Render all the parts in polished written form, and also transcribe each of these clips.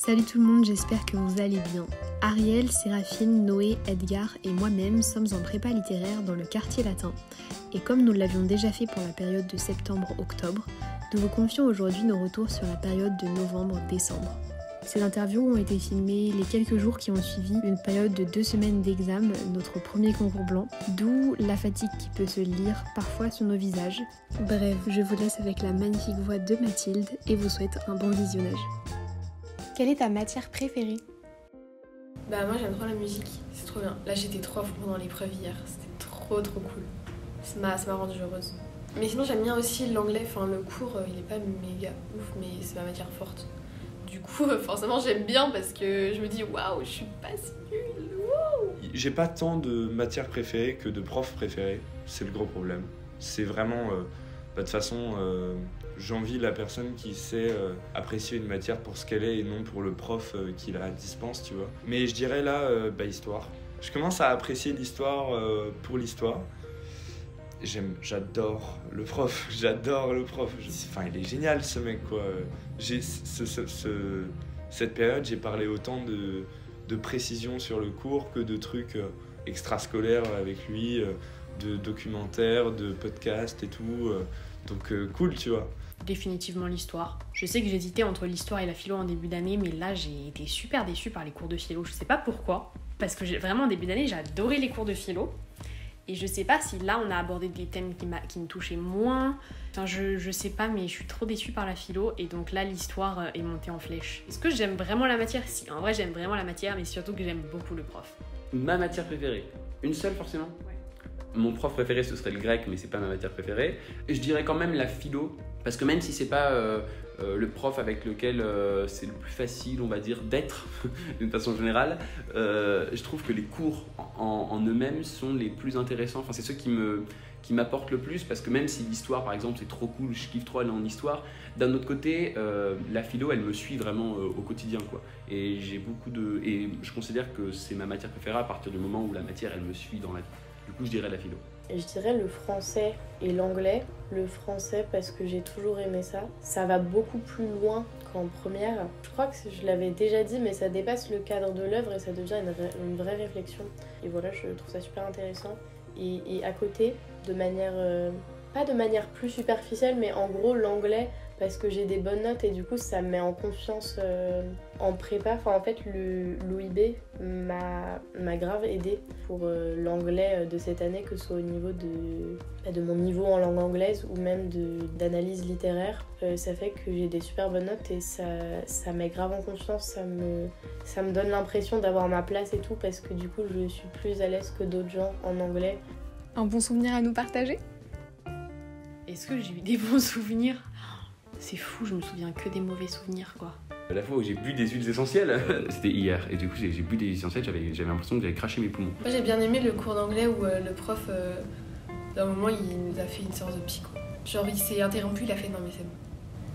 Salut tout le monde, j'espère que vous allez bien. Ariel, Séraphine, Noé, Edgar et moi-même sommes en prépa littéraire dans le quartier latin. Et comme nous l'avions déjà fait pour la période de septembre-octobre, nous vous confions aujourd'hui nos retours sur la période de novembre-décembre. Ces interviews ont été filmées les quelques jours qui ont suivi une période de 2 semaines d'examen, notre premier concours blanc, d'où la fatigue qui peut se lire parfois sur nos visages. Bref, je vous laisse avec la magnifique voix de Mathilde et vous souhaite un bon visionnage. Quelle est ta matière préférée ? Bah moi j'aime trop la musique, c'est trop bien. Là j'étais 3 fois pendant l'épreuve hier, c'était trop cool. Ça m'a rendue heureuse. Mais sinon j'aime bien aussi l'anglais, enfin le cours il est pas méga ouf mais c'est ma matière forte. Du coup forcément j'aime bien parce que je me dis waouh je suis pas si nulle, wow. J'ai pas tant de matières préférées que de profs préférés, c'est le gros problème. C'est vraiment, de toute façon, j'envie la personne qui sait apprécier une matière pour ce qu'elle est et non pour le prof qui la dispense, tu vois. Mais je dirais là, histoire. Je commence à apprécier l'histoire pour l'histoire. J'adore le prof, Enfin, il est génial ce mec, quoi. Cette période, j'ai parlé autant de précision sur le cours que de trucs extrascolaires avec lui, de documentaires, de podcasts et tout. Donc cool, tu vois. Définitivement l'histoire. Je sais que j'hésitais entre l'histoire et la philo en début d'année, mais là j'ai été super déçue par les cours de philo. Je sais pas pourquoi, parce que vraiment en début d'année j'ai adoré les cours de philo. Et je sais pas si là on a abordé des thèmes qui me touchaient moins. Enfin je sais pas, mais je suis trop déçue par la philo et donc là l'histoire est montée en flèche. Est-ce que j'aime vraiment la matière ? Si, en vrai j'aime vraiment la matière, mais surtout que j'aime beaucoup le prof. Ma matière préférée ? Une seule forcément ? Ouais. Mon prof préféré ce serait le grec, mais c'est pas ma matière préférée. Et je dirais quand même la philo, parce que même si c'est pas le prof avec lequel c'est le plus facile, on va dire, d'être d'une façon générale, je trouve que les cours en eux-mêmes sont les plus intéressants. Enfin, c'est ceux qui m'apportent le plus, parce que même si l'histoire, par exemple, c'est trop cool, je kiffe trop aller en histoire, d'un autre côté, la philo, elle me suit vraiment au quotidien, quoi. Et et je considère que c'est ma matière préférée à partir du moment où la matière, elle me suit dans la vie. Du coup, je dirais la philo. Je dirais le français et l'anglais. Le français parce que j'ai toujours aimé ça. Ça va beaucoup plus loin qu'en première. Je crois que je l'avais déjà dit, mais ça dépasse le cadre de l'œuvre et ça devient une vraie réflexion. Et voilà, je trouve ça super intéressant. Et à côté, pas de manière plus superficielle, mais en gros l'anglais, parce que j'ai des bonnes notes et du coup ça me met en confiance en prépa. Enfin en fait l'OIB m'a grave aidée pour l'anglais de cette année, que ce soit au niveau de mon niveau en langue anglaise ou même d'analyse littéraire. Ça fait que j'ai des super bonnes notes et ça met grave en confiance, ça me donne l'impression d'avoir ma place et tout, parce que du coup je suis plus à l'aise que d'autres gens en anglais. Un bon souvenir à nous partager ? Est-ce que j'ai eu des bons souvenirs ? C'est fou, je me souviens que des mauvais souvenirs, quoi. La fois où j'ai bu des huiles essentielles, c'était hier. Et du coup, j'ai bu des huiles essentielles, j'avais l'impression que j'avais craché mes poumons. Moi j'ai bien aimé le cours d'anglais où le prof, d'un moment il nous a fait une séance de psycho. Genre il s'est interrompu, il a fait non mais c'est bon.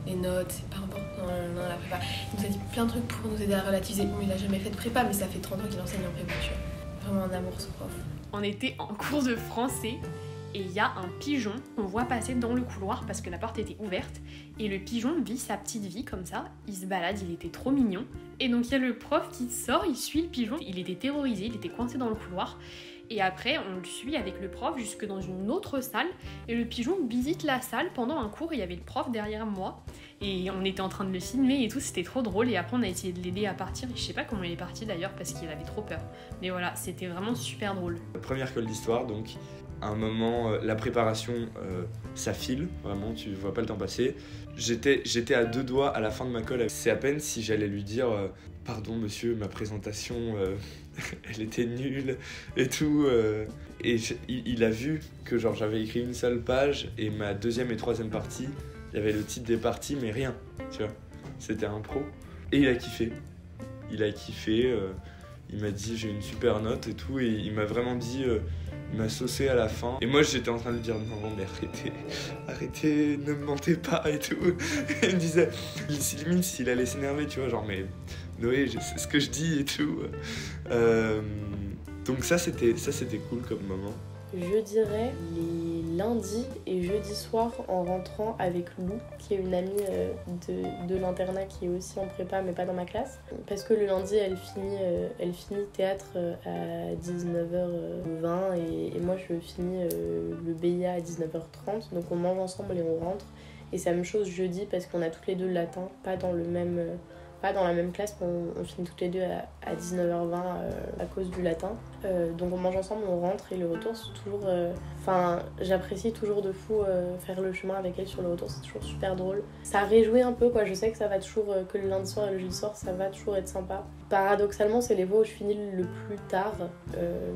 Les notes, c'est pas important, non, la prépa. Il nous a dit plein de trucs pour nous aider à relativiser. Bon, il a jamais fait de prépa, mais ça fait 30 ans qu'il enseigne en prépa, tu vois. Vraiment un amour ce prof. On était en cours de français. Et il y a un pigeon qu'on voit passer dans le couloir parce que la porte était ouverte. Et le pigeon vit sa petite vie comme ça. Il se balade, il était trop mignon. Et donc il y a le prof qui sort, il suit le pigeon. Il était terrorisé, il était coincé dans le couloir. Et après, on le suit avec le prof jusque dans une autre salle. Et le pigeon visite la salle pendant un cours. Il y avait le prof derrière moi. Et on était en train de le filmer et tout, c'était trop drôle. Et après, on a essayé de l'aider à partir. Et je sais pas comment il est parti d'ailleurs parce qu'il avait trop peur. Mais voilà, c'était vraiment super drôle. Première colle d'histoire, donc à un moment, la préparation, ça file, vraiment, tu vois pas le temps passer. J'étais à 2 doigts à la fin de ma colle. C'est à peine si j'allais lui dire pardon monsieur, ma présentation, elle était nulle et tout. Et il a vu que genre j'avais écrit une seule page et ma deuxième et troisième partie, il y avait le titre des parties, mais rien, tu vois. C'était un pro. Et il a kiffé. Il m'a dit j'ai une super note et tout. Et il m'a vraiment dit, il m'a saucé à la fin. Et moi j'étais en train de dire non mais arrêtez, ne me mentez pas et tout. Et il me disait, limite s'il allait s'énerver, tu vois, genre mais Noé, c'est ce que je dis et tout. Donc ça c'était cool comme moment. Je dirais lundi et jeudi soir en rentrant avec Lou, qui est une amie de l'internat qui est aussi en prépa mais pas dans ma classe. Parce que le lundi elle finit théâtre à 19h20 et moi je finis le BIA à 19h30. Donc on mange ensemble et on rentre. Et c'est la même chose jeudi parce qu'on a toutes les deux le latin, pas dans la même classe, mais on finit toutes les deux à 19h20 à cause du latin. Donc on mange ensemble, on rentre et le retour c'est toujours... j'apprécie toujours de fou faire le chemin avec elle sur le retour, c'est toujours super drôle. Ça réjouit un peu quoi, je sais que ça va toujours, que le lundi soir et le jeudi soir ça va toujours être sympa. Paradoxalement c'est les fois où je finis le plus tard,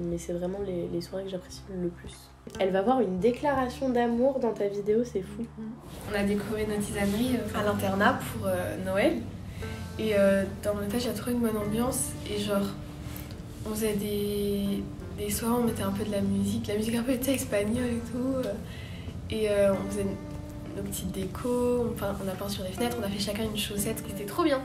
mais c'est vraiment les soirées que j'apprécie le plus. Elle va avoir une déclaration d'amour dans ta vidéo, c'est fou. On a décoré notre tisanerie à l'internat pour Noël. Et dans mon étage, il y a trop une bonne ambiance. Et genre, on faisait des soirées, on mettait un peu de la musique un peu espagnole et tout. Et on faisait nos petites décos, on a peint sur les fenêtres, on a fait chacun une chaussette, qui était trop bien.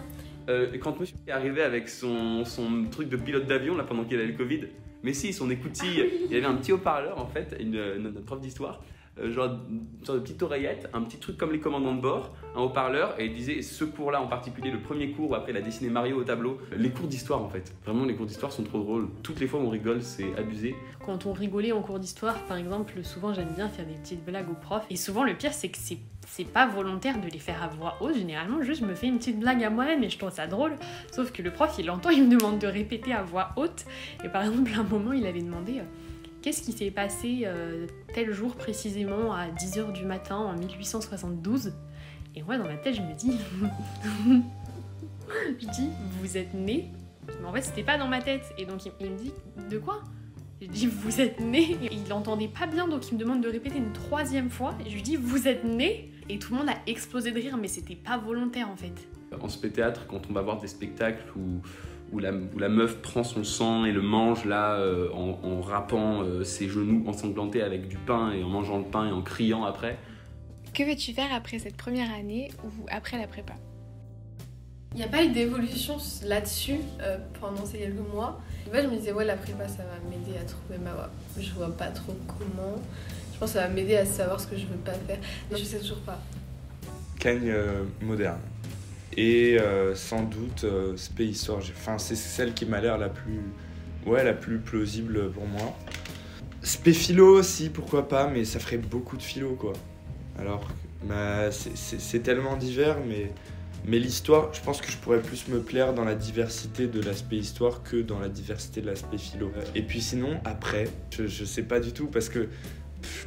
Quand monsieur est arrivé avec son truc de pilote d'avion, là, pendant qu'il avait le Covid, mais si, son écoutille, il y avait un petit haut-parleur en fait, notre prof d'histoire, genre une sorte de petite oreillette, un petit truc comme les commandants de bord, un haut-parleur, et il disait ce cours-là en particulier, le premier cours où après il a dessiné Mario au tableau, les cours d'histoire en fait. Vraiment, les cours d'histoire sont trop drôles. Toutes les fois où on rigole, c'est abusé. Quand on rigolait en cours d'histoire, par exemple, souvent j'aime bien faire des petites blagues aux profs. Et souvent, le pire, c'est que c'est pas volontaire de les faire à voix haute. Généralement, juste je me fais une petite blague à moi-même et je trouve ça drôle. Sauf que le prof, il entend, il me demande de répéter à voix haute. Et par exemple, à un moment, il avait demandé qu'est-ce qui s'est passé tel jour précisément à 10h du matin en 1872. Et moi, dans ma tête, je me dis... je dis, vous êtes né? Mais en fait, c'était pas dans ma tête. Et donc, il me dit, de quoi? Je dis, vous êtes né? Et il entendait pas bien, donc il me demande de répéter une 3e fois. Et je lui dis, vous êtes né? Et tout le monde a explosé de rire, mais c'était pas volontaire en fait. En spé théâtre, quand on va voir des spectacles où la meuf prend son sang et le mange là en râpant ses genoux ensanglantés avec du pain et en mangeant le pain et en criant après. Que veux-tu faire après cette première année ou après la prépa? Il n'y a pas eu d'évolution là-dessus pendant ces quelques mois. En fait, je me disais, ouais, la prépa, ça va m'aider à trouver ma voie. Je vois pas trop comment. Je pense que ça va m'aider à savoir ce que je veux pas faire. Mais je sais toujours pas. Cagne moderne. Et sans doute spé histoire. Enfin, c'est celle qui m'a l'air la plus plausible pour moi. Spé philo aussi, pourquoi pas, mais ça ferait beaucoup de philo, quoi. Alors, c'est tellement divers, mais l'histoire, je pense que je pourrais plus me plaire dans la diversité de l'aspect histoire que dans la diversité de l'aspect philo. Et puis sinon, après, je sais pas du tout, parce que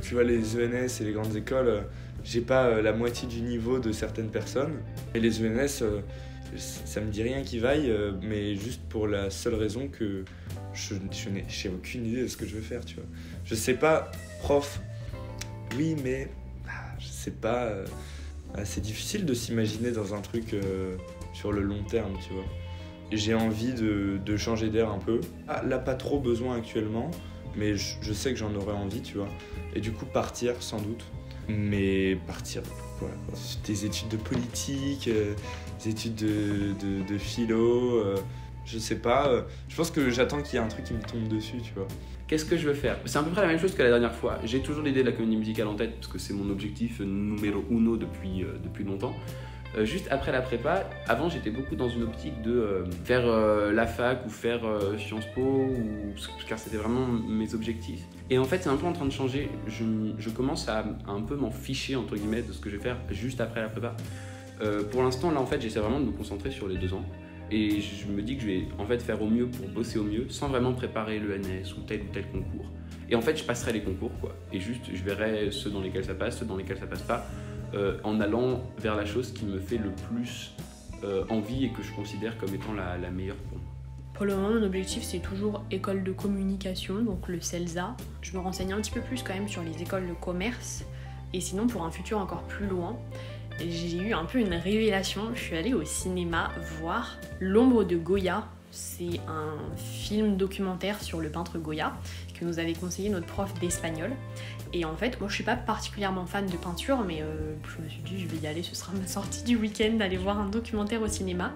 tu vois, les ENS et les grandes écoles, j'ai pas la moitié du niveau de certaines personnes. Et les ENS, ça me dit rien qui vaille, mais juste pour la seule raison que j'ai aucune idée de ce que je veux faire, tu vois. Je sais pas, prof, oui, mais je sais pas... c'est difficile de s'imaginer dans un truc sur le long terme, tu vois. J'ai envie de changer d'air un peu. Là, pas trop besoin actuellement, mais je sais que j'en aurais envie, tu vois. Et du coup, partir, sans doute. Mais partir, pourquoi? Des études de politique, des études de philo, je sais pas. Je pense que j'attends qu'il y ait un truc qui me tombe dessus, tu vois. Qu'est-ce que je veux faire? C'est à peu près la même chose que la dernière fois. J'ai toujours l'idée de la comédie musicale en tête, parce que c'est mon objectif numéro uno depuis longtemps. Juste après la prépa, avant j'étais beaucoup dans une optique de faire la fac ou faire Sciences Po, car c'était vraiment mes objectifs. Et en fait c'est un peu en train de changer, je commence à un peu m'en ficher entre guillemets de ce que je vais faire juste après la prépa. Pour l'instant là en fait j'essaie vraiment de me concentrer sur les 2 ans. Et je me dis que je vais en fait faire au mieux pour bosser au mieux, sans vraiment préparer l'ENS ou tel concours. Et en fait je passerai les concours quoi, et juste je verrai ceux dans lesquels ça passe, ceux dans lesquels ça passe pas. En allant vers la chose qui me fait le plus envie et que je considère comme étant la meilleure pour moi. Pour le moment, mon objectif, c'est toujours école de communication, donc le CELSA. Je me renseigne un petit peu plus quand même sur les écoles de commerce. Et sinon, pour un futur encore plus loin, j'ai eu un peu une révélation. Je suis allée au cinéma voir L'ombre de Goya. C'est un film documentaire sur le peintre Goya que nous avait conseillé notre prof d'espagnol. Et en fait, moi je suis pas particulièrement fan de peinture, mais je me suis dit je vais y aller, ce sera ma sortie du week-end d'aller voir un documentaire au cinéma.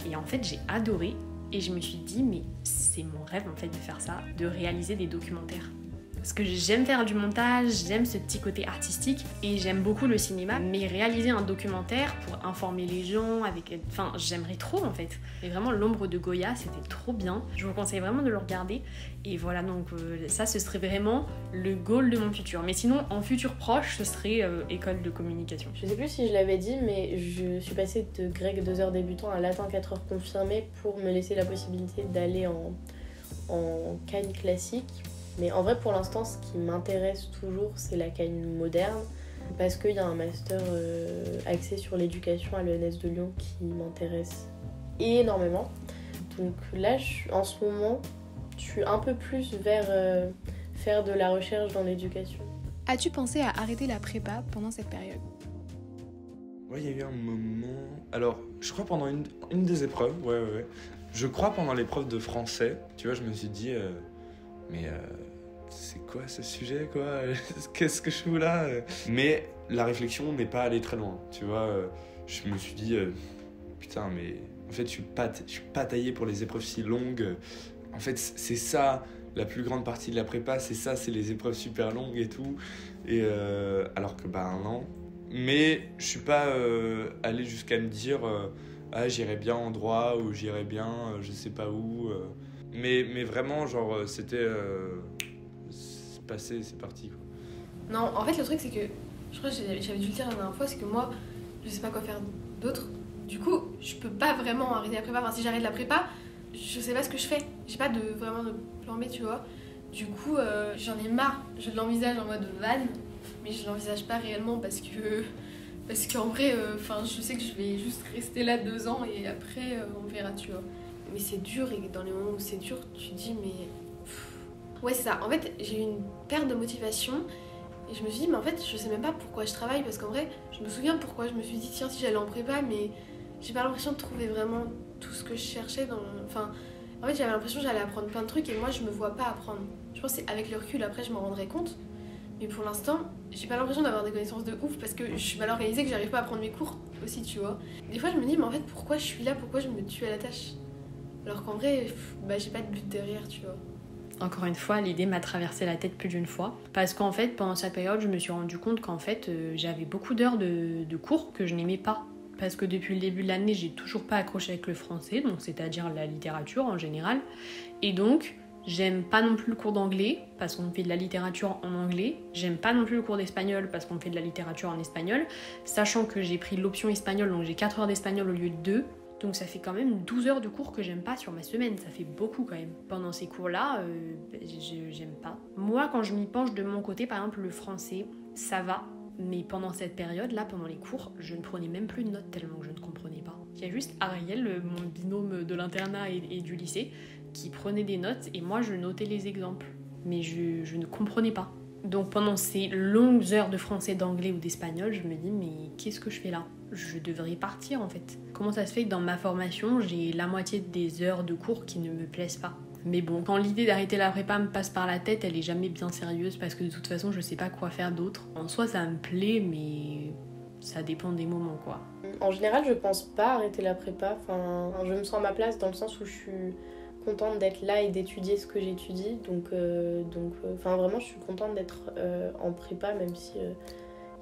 Et en fait j'ai adoré et je me suis dit mais c'est mon rêve en fait de faire ça, de réaliser des documentaires. Parce que j'aime faire du montage, j'aime ce petit côté artistique et j'aime beaucoup le cinéma, mais réaliser un documentaire pour informer les gens, enfin j'aimerais trop en fait. Et vraiment l'ombre de Goya, c'était trop bien. Je vous conseille vraiment de le regarder. Et voilà, donc ça ce serait vraiment le goal de mon futur. Mais sinon en futur proche, ce serait école de communication. Je sais plus si je l'avais dit, mais je suis passée de grec 2 heures débutant à latin 4 heures confirmé pour me laisser la possibilité d'aller en CAGN classique. Mais en vrai, pour l'instant, ce qui m'intéresse toujours, c'est la CAGN moderne, parce qu'il y a un master axé sur l'éducation à l'ENS de Lyon qui m'intéresse énormément. Donc là, en ce moment, je suis un peu plus vers faire de la recherche dans l'éducation. As-tu pensé à arrêter la prépa pendant cette période? Ouais, il y a eu un moment... Alors, je crois pendant une des épreuves, ouais. Je crois pendant l'épreuve de français, tu vois, je me suis dit... c'est quoi ce sujet, quoi? Qu'est-ce que je fous là? Mais la réflexion n'est pas allée très loin, tu vois. Je me suis dit, putain, mais en fait, je suis pas taillé pour les épreuves si longues. En fait, c'est ça, la plus grande partie de la prépa, c'est les épreuves super longues et tout. Et alors que, non. Mais je suis pas allé jusqu'à me dire, j'irais bien en droit ou j'irais bien, je sais pas où. Mais vraiment, genre, c'était... c'est passé, c'est parti, quoi. Non, en fait, le truc, c'est que... Je crois que j'avais dû le dire la dernière fois, c'est que moi, je sais pas quoi faire d'autre. Du coup, je peux pas vraiment arrêter la prépa. Enfin, si j'arrête la prépa, je sais pas ce que je fais. J'ai pas vraiment de plan B, tu vois. Du coup, j'en ai marre. Je l'envisage en mode van, mais je l'envisage pas réellement parce qu'en vrai, je sais que je vais juste rester là 2 ans et après, on verra, tu vois. Mais c'est dur, et dans les moments où c'est dur, tu te dis, mais... Ouais, c'est ça. En fait, j'ai eu une perte de motivation et je me suis dit, mais en fait, je sais même pas pourquoi je travaille, parce qu'en vrai, je me souviens pourquoi je me suis dit, tiens, si j'allais en prépa, mais j'ai pas l'impression de trouver vraiment tout ce que je cherchais dans... en fait, j'avais l'impression que j'allais apprendre plein de trucs et moi, je me vois pas apprendre. Je pense que c'est avec le recul, après, je m'en rendrai compte. Mais pour l'instant, j'ai pas l'impression d'avoir des connaissances de ouf parce que je suis mal organisée, que j'arrive pas à prendre mes cours aussi, tu vois. Des fois, je me dis, mais en fait, pourquoi je suis là? Pourquoi je me tue à la tâche? Alors qu'en vrai, j'ai pas de but derrière, tu vois. Encore une fois, l'idée m'a traversé la tête plus d'une fois. Parce qu'en fait, pendant cette période, je me suis rendu compte qu'en fait, j'avais beaucoup d'heures de cours que je n'aimais pas. Parce que depuis le début de l'année, j'ai toujours pas accroché avec le français, donc c'est-à-dire la littérature en général. Et donc, j'aime pas non plus le cours d'anglais, parce qu'on fait de la littérature en anglais. J'aime pas non plus le cours d'espagnol, parce qu'on fait de la littérature en espagnol. Sachant que j'ai pris l'option espagnol, donc j'ai 4 heures d'espagnol au lieu de 2. Donc ça fait quand même 12 heures de cours que j'aime pas sur ma semaine, ça fait beaucoup quand même. Pendant ces cours-là, j'aime pas. Moi, quand je m'y penche de mon côté, par exemple le français, ça va. Mais pendant cette période-là, pendant les cours, je ne prenais même plus de notes tellement que je ne comprenais pas. Il y a juste Ariel, mon binôme de l'internat et du lycée, qui prenait des notes et moi je notais les exemples. Mais je ne comprenais pas. Donc pendant ces longues heures de français, d'anglais ou d'espagnol, je me dis mais qu'est-ce que je fais là? Je devrais partir en fait. Comment ça se fait que dans ma formation, j'ai la moitié des heures de cours qui ne me plaisent pas? Mais bon, quand l'idée d'arrêter la prépa me passe par la tête, elle est jamais bien sérieuse parce que de toute façon, je sais pas quoi faire d'autre. En soi, ça me plaît, mais ça dépend des moments, quoi. En général, je pense pas arrêter la prépa. Je me sens à ma place dans le sens où je suis contente d'être là et d'étudier ce que j'étudie. Donc, vraiment, je suis contente d'être en prépa, même si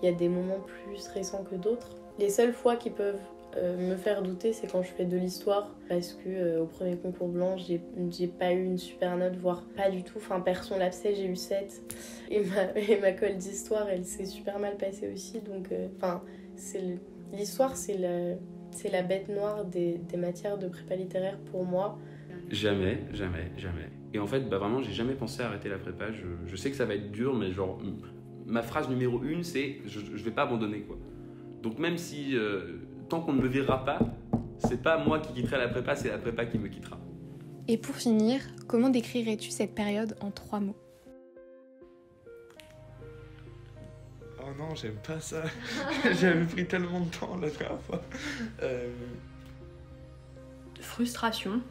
y a des moments plus stressants que d'autres. Les seules fois qui peuvent me faire douter, c'est quand je fais de l'histoire, parce que au premier concours blanc, j'ai pas eu une super note, voire pas du tout. Perso l'abcès, j'ai eu 7. Et ma colle d'histoire, elle s'est super mal passée aussi. Donc, l'histoire, c'est la bête noire des matières de prépa littéraire pour moi. Jamais. Et en fait, vraiment, j'ai jamais pensé à arrêter la prépa. Je sais que ça va être dur, mais genre, ma phrase numéro 1, c'est je vais pas abandonner, quoi. Donc même si, tant qu'on ne me verra pas, c'est pas moi qui quitterai la prépa, c'est la prépa qui me quittera. Et pour finir, comment décrirais-tu cette période en 3 mots? Oh non, j'aime pas ça. J'avais pris tellement de temps la dernière fois. Frustration,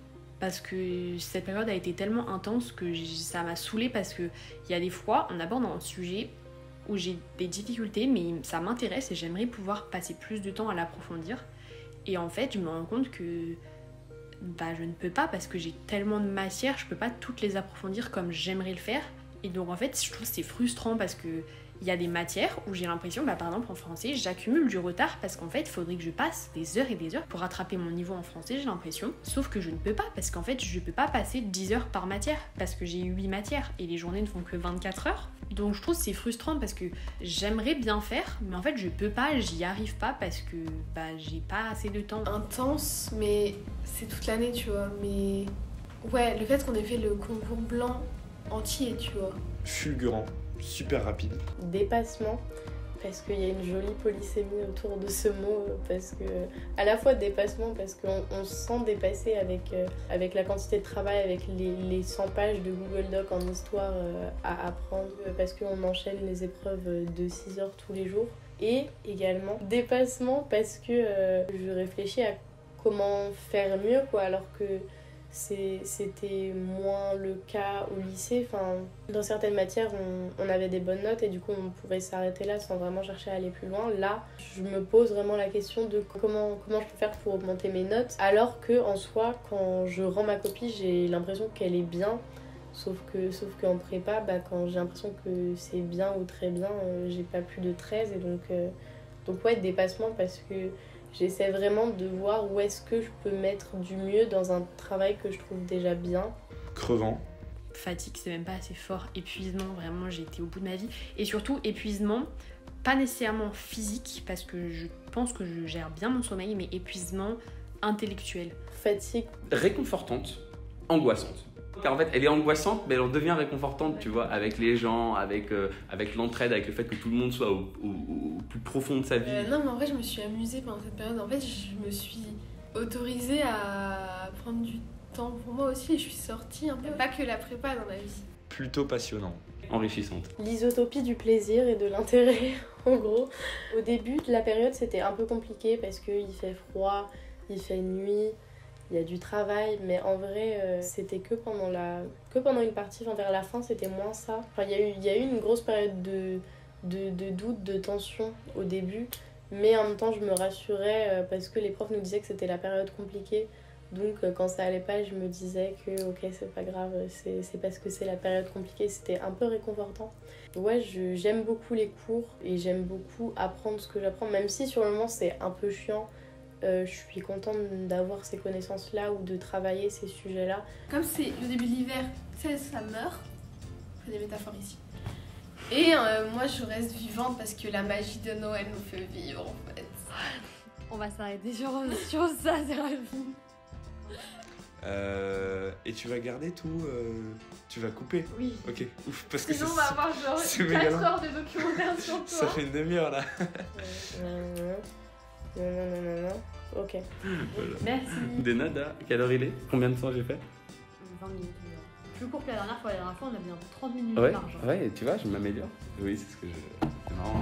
parce que cette période a été tellement intense que ça m'a saoulée, parce qu'il y a des fois, on aborde un sujet où j'ai des difficultés, mais ça m'intéresse et j'aimerais pouvoir passer plus de temps à l'approfondir. Et en fait, je me rends compte que je ne peux pas, parce que j'ai tellement de matières, je peux pas toutes les approfondir comme j'aimerais le faire. Et donc en fait, je trouve que c'est frustrant parce que il y a des matières où j'ai l'impression, par exemple en français, j'accumule du retard parce qu'en fait, il faudrait que je passe des heures et des heures pour rattraper mon niveau en français, j'ai l'impression. Sauf que je ne peux pas parce qu'en fait, je peux pas passer 10 heures par matière parce que j'ai 8 matières et les journées ne font que 24 heures. Donc je trouve que c'est frustrant parce que j'aimerais bien faire, mais en fait, je peux pas, j'y arrive pas parce que j'ai pas assez de temps. Intense, mais c'est toute l'année, tu vois. Mais ouais, le fait qu'on ait fait le concours blanc entier, tu vois. Fulgurant, super rapide. Dépassement, parce qu'il y a une jolie polysémie autour de ce mot, parce que à la fois dépassement parce qu'on se sent dépassé avec la quantité de travail, avec les 100 pages de Google Doc en histoire à apprendre, parce qu'on enchaîne les épreuves de 6 heures tous les jours, et également dépassement parce que je réfléchis à comment faire mieux, quoi, alors que c'était moins le cas au lycée. Enfin, dans certaines matières, on avait des bonnes notes et du coup, on pouvait s'arrêter là sans vraiment chercher à aller plus loin. Là, je me pose vraiment la question de comment je peux faire pour augmenter mes notes, alors que en soi, quand je rends ma copie, j'ai l'impression qu'elle est bien. Sauf qu'en prépa, quand j'ai l'impression que c'est bien ou très bien, j'ai pas plus de 13. Et donc ouais, dépassement parce que j'essaie vraiment de voir où est-ce que je peux mettre du mieux dans un travail que je trouve déjà bien. Crevant. Fatigue, c'est même pas assez fort. Épuisement, vraiment, j'ai été au bout de ma vie. Et surtout, épuisement, pas nécessairement physique, parce que je pense que je gère bien mon sommeil, mais épuisement intellectuel. Fatigue. Réconfortante, angoissante. Car en fait, elle est angoissante, mais elle en devient réconfortante, tu vois, avec les gens, avec l'entraide, avec le fait que tout le monde soit au plus profond de sa vie. Non, mais en vrai, je me suis amusée pendant cette période. En fait, je me suis autorisée à prendre du temps pour moi aussi et je suis sortie un peu. Pas que la prépa dans ma vie. Plutôt passionnant. Enrichissante. L'isotopie du plaisir et de l'intérêt, en gros. Au début de la période, c'était un peu compliqué parce qu'il fait froid, il fait nuit. Il y a du travail, mais en vrai, c'était que pendant une partie, vers la fin, c'était moins ça. Enfin, il y a eu une grosse période de doute, de tension au début, mais en même temps, je me rassurais parce que les profs nous disaient que c'était la période compliquée. Donc, quand ça allait pas, je me disais que, ok, c'est pas grave, c'est parce que c'est la période compliquée. C'était un peu réconfortant. Ouais, j'aime beaucoup les cours et j'aime beaucoup apprendre ce que j'apprends, même si sur le moment, c'est un peu chiant. Je suis contente d'avoir ces connaissances-là ou de travailler ces sujets-là. Comme c'est le début de l'hiver, ça meurt. Je fais des métaphores ici. Et moi, je reste vivante parce que la magie de Noël nous fait vivre, en fait. On va s'arrêter sur ça, Séraphine. Et tu vas garder tout tu vas couper? Oui. Ok, ouf, parce que sinon on va avoir genre 4 heures de documentaire sur toi. Ça fait une demi-heure là. Non. Ok. Voilà. Merci. De nada. Quelle heure il est? Combien de temps j'ai fait? 20 minutes. Plus court que la dernière fois. La dernière fois, on a mis un peu 30 minutes Ouais, large. ouais, tu vois, je m'améliore. Oui, c'est ce que je... C'est marrant.